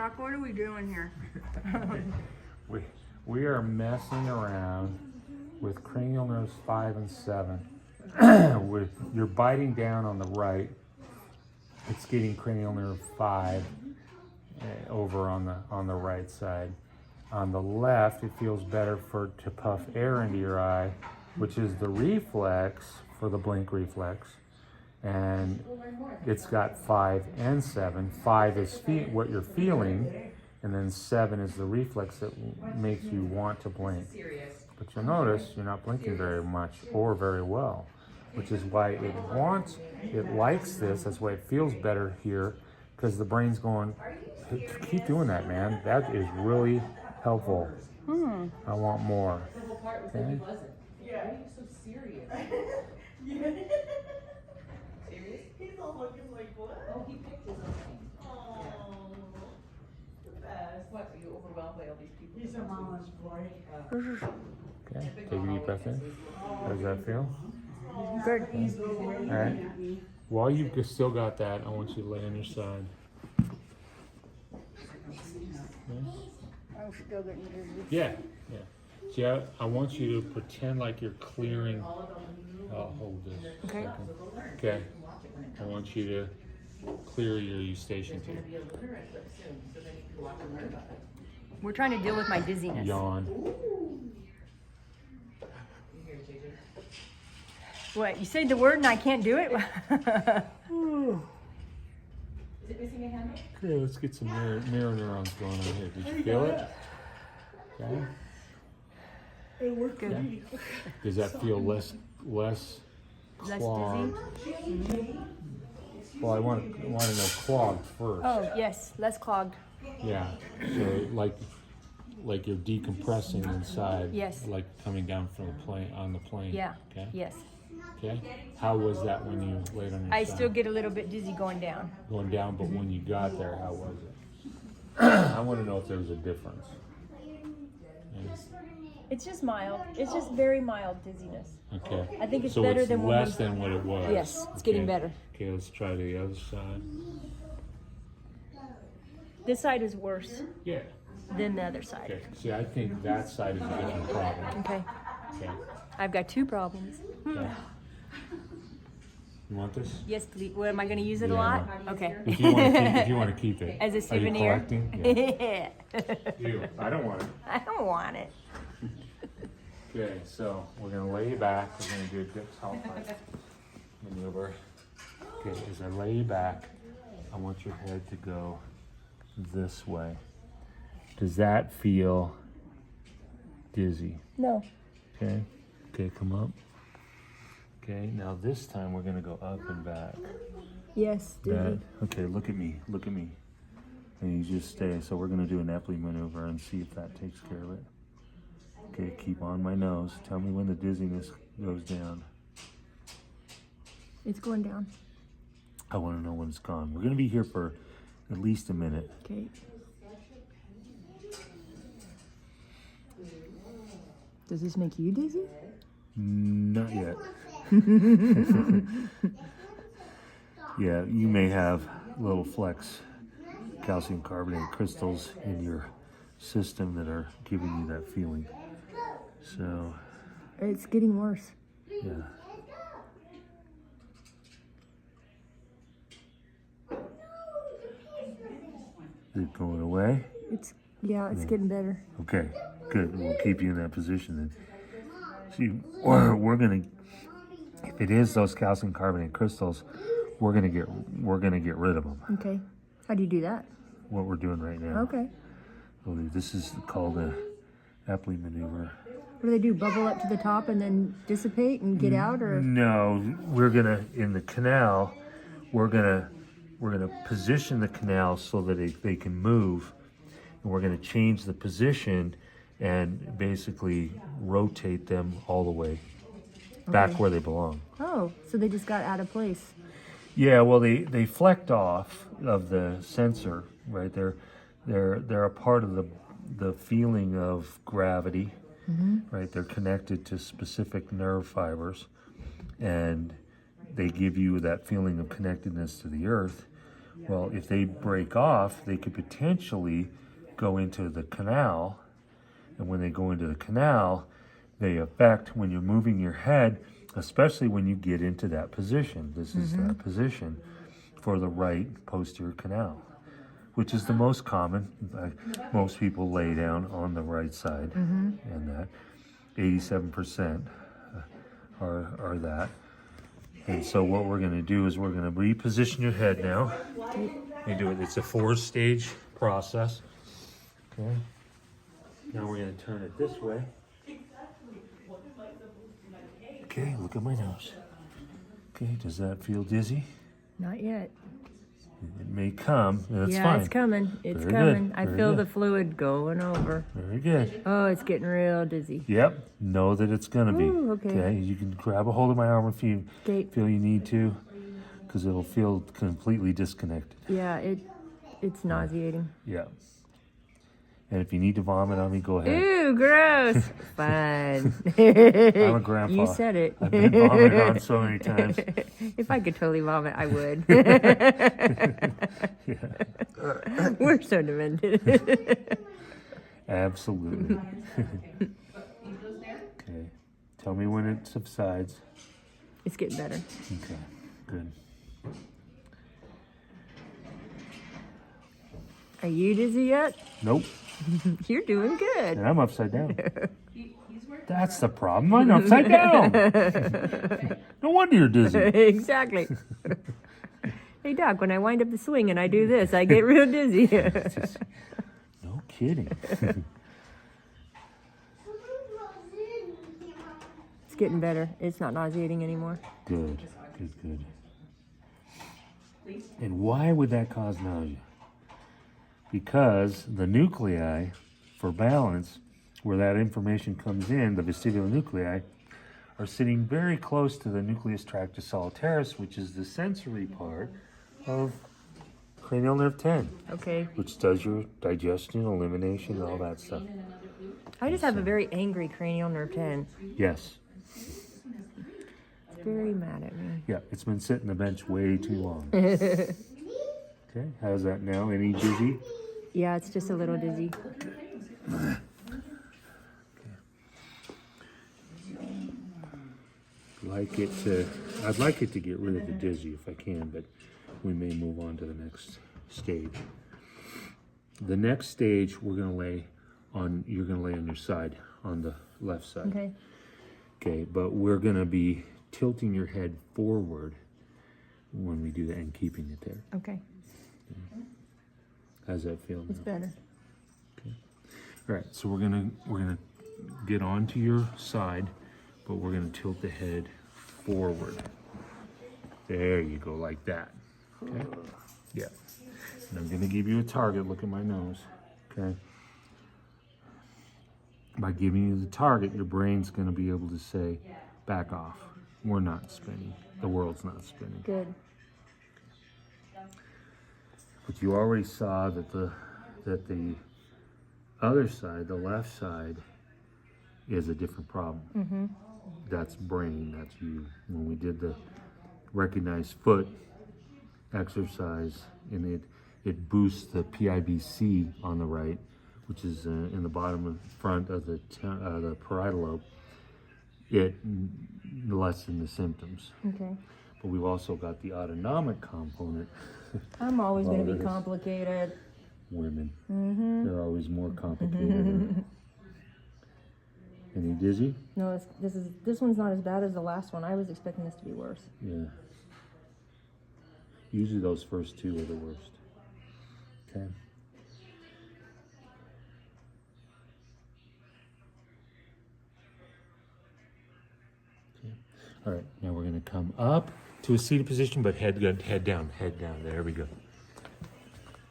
Doc, what are we doing here? we are messing around with cranial nerves 5 and 7. You're biting down on the right. It's getting cranial nerve 5 over on the right side. On the left, it feels better to puff air into your eye, which is the reflex for the blink reflex. And it's got 5 and 7. 5 is what you're feeling, and then 7 is the reflex that makes you want to blink. But you'll notice you're not blinking very much or very well, which is why it likes this. That's why it feels better here, because the brain's going, hey, keep doing that, man. That is really helpful. I want more. Okay? Yeah. Why are you so serious? Serious? He's all looking like, what? Oh, he picked his own thing. Oh, the best. What, are you overwhelmed by all these people? He's a mama's boy. Okay, take a deep breath in. How does that feel? Good. All right. While you've still got that, I want you to lay on your side. I'm still getting dizzy. Yeah, yeah. See, I want you to pretend like you're clearing. I'll hold this. Okay. Okay. I want you to clear your eustachian tube. We're trying to deal with my dizziness. Yawn. What? You say the word and I can't do it? Is it missing a handle? Okay, let's get some mirror neurons going on here. Did you feel it? Okay. It worked for Good. me. Does that feel less Less clogged? dizzy? Well, I want to know clogged first. Oh, yes. Less clogged. Yeah. So like you're decompressing inside. Yes. Like coming down from the plane on the plane. Yeah. Okay. Yes. Okay. How was that when you laid on your I side? still get a little bit dizzy going down. Going down, but when you got there, how was it? I want to know if there was a difference. Yeah. It's just mild. It's just very mild dizziness. Okay. I think it's so better it's than when less than what it was. Yes, it's getting better. Okay, let's try the other side. This side is worse Yeah. than the other side. Okay. See, I think that side is a different problem. Okay. Okay. I've got 2 problems. Okay. You want this? Yes, please. What, am I going to use it a Yeah, lot? no. Okay. If you want to keep it. As a Are you souvenir. collecting? Yeah. You. I don't want it. I don't want it. Okay, so we're going to lay you back. We're going to do a dip sulfide maneuver. Okay, as I lay you back, I want your head to go this way. Does that feel dizzy? No. Okay. Okay, come up. Okay, now this time we're going to go up and back. Yes, dizzy. Okay, look at me. Look at me. And you just stay. So we're going to do an Epley maneuver and see if that takes care of it. Okay, keep on my nose. Tell me when the dizziness goes down. It's going down. I want to know when it's gone. We're going to be here for at least a minute. Okay. Does this make you dizzy? Not yet. Yeah, you may have little flecks, calcium carbonate crystals in your system that are giving you that feeling. So, It's getting worse. yeah. Is it going away? It's getting better. Okay, good. We'll keep you in that position then. See, we're gonna, if it is those calcium carbonate crystals, we're gonna get rid of them. Okay. How do you do that? What we're doing right now. Okay. So this is called a Epley maneuver. What do they do? Bubble up to the top and then dissipate and get out, or? No, we're gonna in the canal. We're gonna position the canal so that they can move, and we're gonna change the position and basically rotate them all the way back where they belong. Oh, so they just got out of place. Yeah, well, they flecked off of the sensor, right? They're a part of the feeling of gravity, right? They're connected to specific nerve fibers, and they give you that feeling of connectedness to the earth. Well, if they break off, they could potentially go into the canal. And when they go into the canal, they affect when you're moving your head, especially when you get into that position. This is that position for the right posterior canal, which is the most common. Most people lay down on the right side, and that 87% are that. And so what we're going to do is we're going to reposition your head now. You do it. It's a 4-stage process. Okay. Now we're going to turn it this way. Okay, look at my nose. Okay, does that feel dizzy? Not yet. It may come. That's Yeah, fine. it's coming. It's Very coming. good. I Very feel good. the fluid going over. Very good. Oh, it's getting real dizzy. Yep. Know that it's going to be. Ooh, okay. You can grab a hold of my arm if you Okay. feel you need to, because it'll feel completely disconnected. Yeah, it's nauseating. Yeah. And if you need to vomit on me, go ahead. Ew, gross. Fine. I'm a grandpa. You said it. I've been vomited on so many times. If I could totally vomit, I would. Yeah. We're so demented. Absolutely. Okay. Tell me when it subsides. It's getting better. Okay. Good. Are you dizzy yet? Nope. You're doing good. And I'm upside down. That's the problem. I'm upside down. No wonder you're dizzy. Exactly. Hey, Doc, when I wind up the swing and I do this, I get real dizzy. No kidding. It's getting better. It's not nauseating anymore. Good. Good, good. And why would that cause nausea? Because the nuclei for balance, where that information comes in, the vestibular nuclei, are sitting very close to the nucleus tractus solitarius, which is the sensory part of cranial nerve 10, Okay. which does your digestion, elimination, and all that stuff. I just have a very angry cranial nerve 10. Yes. It's very mad at me. Yeah, it's been sitting the bench way too long. Okay, how's that now? Any dizzy? Yeah, it's just a little dizzy. I'd like it to get rid of the dizzy if I can, but we may move on to the next stage. The next stage you're gonna lay on your side, on the left side. Okay. Okay, but we're gonna be tilting your head forward when we do that and keeping it there. Okay. How's that feel It's now? better. All right, so we're gonna get onto your side, but we're gonna tilt the head forward. There you go, like that. Okay. Yeah. And I'm gonna give you a target. Look at my nose. Okay. By giving you the target, your brain's gonna be able to say, "Back off. We're not spinning. The world's not spinning." Good. But you already saw that the other side, the left side, is a different problem. Mm-hmm. That's brain, that's you. When we did the recognized foot exercise, and it boosts the PIBC on the right, which is in the bottom of front of the parietal lobe. It lessened the symptoms. Okay. But we've also got the autonomic component. I'm always going to Oh, be that is- complicated. Women, Mm-hmm. they're always more complicated. Any dizzy? No, this one's not as bad as the last one. I was expecting this to be worse. Yeah. Usually those first two are the worst. Okay. Okay. All right. Now we're going to come up to a seated position, but head down, head down. There we go.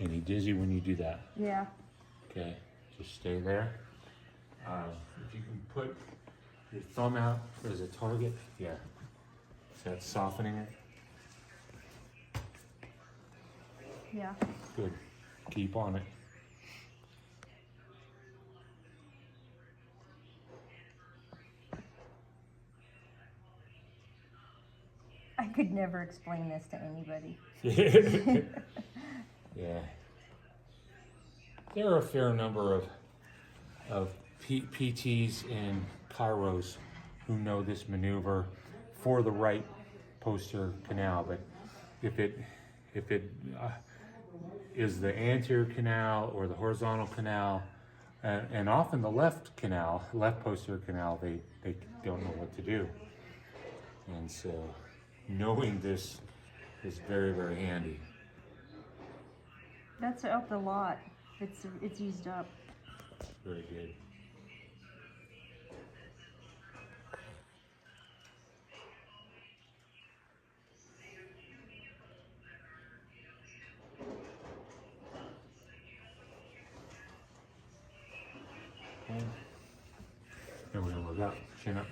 Any dizzy when you do that? Yeah. Okay. Just stay there. If you can put your thumb out as a target, yeah. Is that softening it? Yeah. Good. Keep on it. I could never explain this to anybody. there are a fair number of PTs and chiros who know this maneuver for the right posterior canal, but if it is the anterior canal or the horizontal canal, and often the left posterior canal, they don't know what to do. And so knowing this is very, very handy. That's helped a lot. It's used up. Very good. There we go, look up, chin up.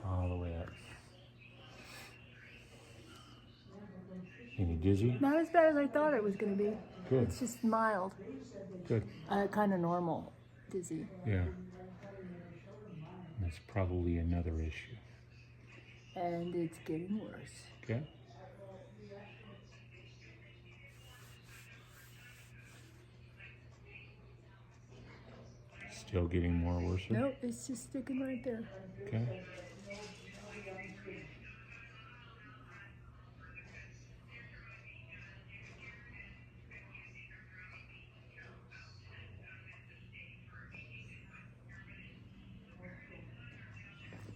All the way up. Any dizzy? Not as bad as I thought it was going to be. Good, It's just mild. good. Kind of normal dizzy. Yeah. That's probably another issue. And it's getting worse. Okay. Still getting more worse? Nope, it's just sticking right there. Okay.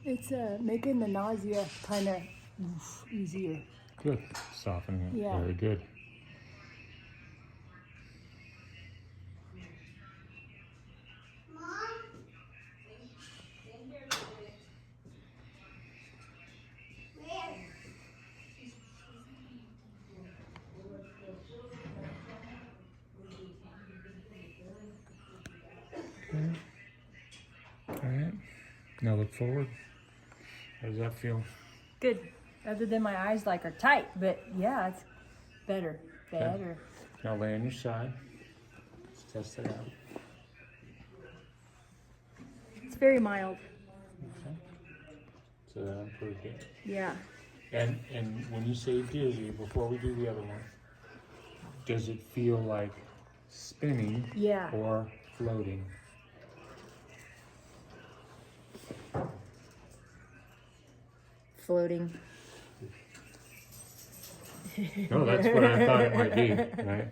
It's making the nausea kind of easier. Good. Softening it. Yeah. Very good. Okay. All right. Now look forward. How does that feel? Good. Other than my eyes like are tight, but yeah, it's better. Better. Now lay on your side. Let's test it out. It's very mild. Okay. So I'm pretty good. Yeah. And when you say dizzy, before we do the other one, does it feel like spinning Yeah. or floating? Floating. No, that's what I thought it might be, right?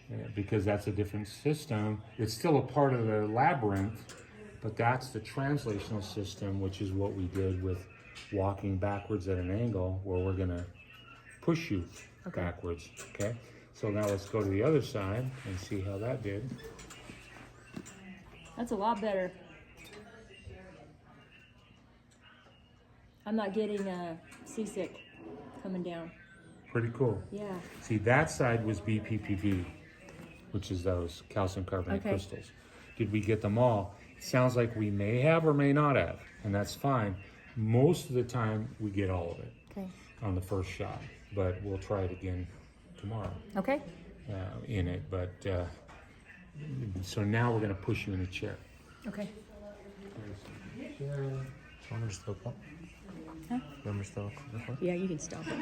Yeah, because that's a different system. It's still a part of the labyrinth, but that's the translational system, which is what we did with walking backwards at an angle, where we're gonna push you backwards, okay? So now let's go to the other side and see how that did. That's a lot better. I'm not getting seasick coming down. Pretty cool. Yeah. See, that side was BPPV, which is those calcium carbonate Okay. crystals. Did we get them all? It sounds like we may have or may not have, and that's fine. Most of the time, we get all of it Okay. on the first shot, but we'll try it again tomorrow Okay. in it. But so now we're going to push you in a chair. Okay. Want me to still up? Huh? Want me to still up? Yeah, you can stop it.